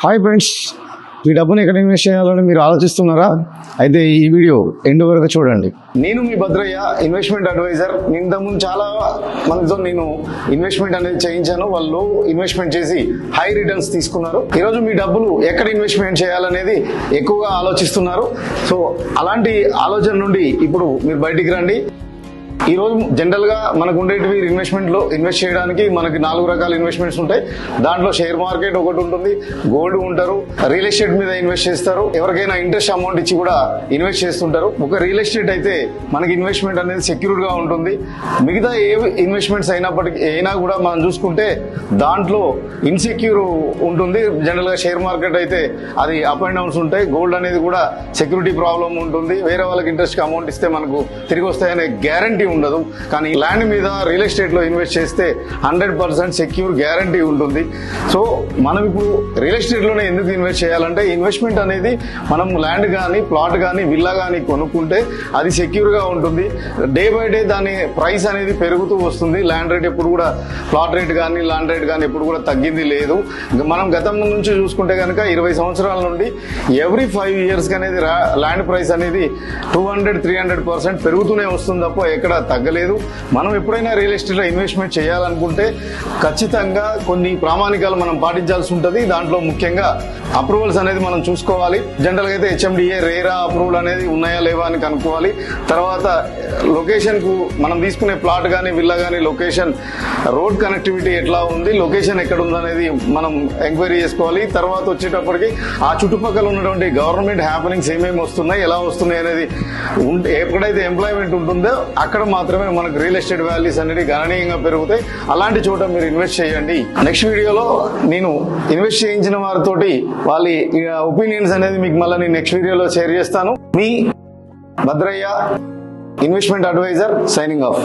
Hi friends, మీ డబ్బుని ఎక్కడ invest చేయాలని మీరు ఆలోచిస్తున్నారా? అయితే ఈ వీడియో ఎండ్ వరకు చూడండి. నేను మీ భద్రయ్య, ఇన్వెస్ట్మెంట్ అడ్వైజర్. ఇంతకుముందు చాలా మందితో నేను ఇన్వెస్ట్మెంట్ అనేది చేయించాను. వాళ్ళు ఇన్వెస్ట్మెంట్ చేసి హై రిటర్న్స్ తీసుకున్నారు. ఈరోజు మీ డబ్బులు ఎక్కడ ఇన్వెస్ట్మెంట్ చేయాలనేది ఎక్కువగా ఆలోచిస్తున్నారు. సో అలాంటి ఆలోచన నుండి ఇప్పుడు మీరు బయటికి రండి. ఈ రోజు జనరల్ గా మనకు ఉండేటివి ఇన్వెస్ట్మెంట్ లో ఇన్వెస్ట్ చేయడానికి మనకి 4 రకాల ఇన్వెస్ట్మెంట్స్ ఉంటాయి. దాంట్లో షేర్ మార్కెట్ ఒకటి ఉంటుంది, గోల్డ్ ఉంటారు, రియల్ ఎస్టేట్ మీద ఇన్వెస్ట్ చేస్తారు, ఎవరికైనా ఇంట్రెస్ట్ అమౌంట్ ఇచ్చి కూడా ఇన్వెస్ట్ చేస్తుంటారు. ఒక రియల్ ఎస్టేట్ అయితే మనకి ఇన్వెస్ట్మెంట్ అనేది సెక్యూర్డ్ గా ఉంటుంది. మిగతా ఏ ఇన్వెస్ట్మెంట్స్ అయినా కూడా మనం చూసుకుంటే దాంట్లో ఇన్సెక్యూర్ ఉంటుంది. జనరల్ గా షేర్ మార్కెట్ అయితే అది అప్ అండ్ డౌన్స్ ఉంటాయి. గోల్డ్ అనేది కూడా సెక్యూరిటీ ప్రాబ్లం ఉంటుంది. వేరే వాళ్ళకి ఇంట్రెస్ట్ అమౌంట్ ఇస్తే మనకు తిరిగి వస్తాయనే గ్యారంటీ ఉండదు. కానీ ల్యాండ్ మీద రియల్ ఎస్టేట్ లో ఇన్వెస్ట్ చేస్తే 100% సెక్యూర్ గ్యారంటీ ఉంటుంది. సో మనం ఇప్పుడు రియల్ ఎస్టేట్ లోనే ఎందుకు ఇన్వెస్ట్ చేయాలంటే, ఇన్వెస్ట్మెంట్ అనేది మనం ల్యాండ్ కానీ ప్లాట్ కానీ విల్లా కానీ కొనుక్కుంటే అది సెక్యూర్ గా ఉంటుంది. డే బై డే దాని ప్రైస్ అనేది పెరుగుతూ వస్తుంది. ల్యాండ్ రేట్ ఎప్పుడు కూడా, ప్లాట్ రేట్ కానీ ల్యాండ్ రేట్ కానీ ఎప్పుడు కూడా తగ్గింది లేదు. మనం గతం నుంచి చూసుకుంటే కనుక 20 సంవత్సరాల నుండి ఎవ్రీ 5 years అనేది ల్యాండ్ ప్రైస్ అనేది 200-300% పెరుగుతూనే వస్తుంది తప్ప ఎక్కడ తగ్గలేదు. మనం ఎప్పుడైనా రియల్ ఎస్టేట్ లో ఇన్వెస్ట్మెంట్ చేయాలనుకుంటే ఖచ్చితంగా కొన్ని ప్రామాణికాలు మనం పాటించాల్సి ఉంటుంది. దాంట్లో ముఖ్యంగా అప్రూవల్స్ అనేది మనం చూసుకోవాలి. జనరల్ గా అయితే HMDA రేరా అప్రూవల్ అనేది ఉన్నాయా లేవా అని కనుక్కోవాలి. తర్వాత లొకేషన్ కు మనం తీసుకునే ప్లాట్ కానీ విల్లా కానీ లొకేషన్, రోడ్ కనెక్టివిటీ ఎట్లా ఉంది, లొకేషన్ ఎక్కడ ఉంది అనేది మనం ఎంక్వైరీ చేసుకోవాలి. తర్వాత వచ్చేటప్పటికి ఆ చుట్టుపక్కల ఉన్నటువంటి గవర్నమెంట్ హ్యాపెనింగ్స్ ఏమేమి వస్తున్నాయి, ఎలా వస్తున్నాయి అనేది ఎక్కడైతే ఎంప్లాయ్మెంట్ ఉంటుందో అక్కడ మాత్రమే మనకు రియల్ ఎస్టేట్ వాల్యూస్ అనేది గణనీయంగా పెరుగుతాయి. అలాంటి చోట మీరు ఇన్వెస్ట్ చేయండి. నెక్స్ట్ వీడియోలో నేను ఇన్వెస్ట్ చేయించిన వారితోటి వాళ్ళ ఒపీనియన్స్ అనేది మీకు మళ్ళీ నేను నెక్స్ట్ వీడియోలో షేర్ చేస్తాను. మీ Bhadraiah, investment advisor, signing of.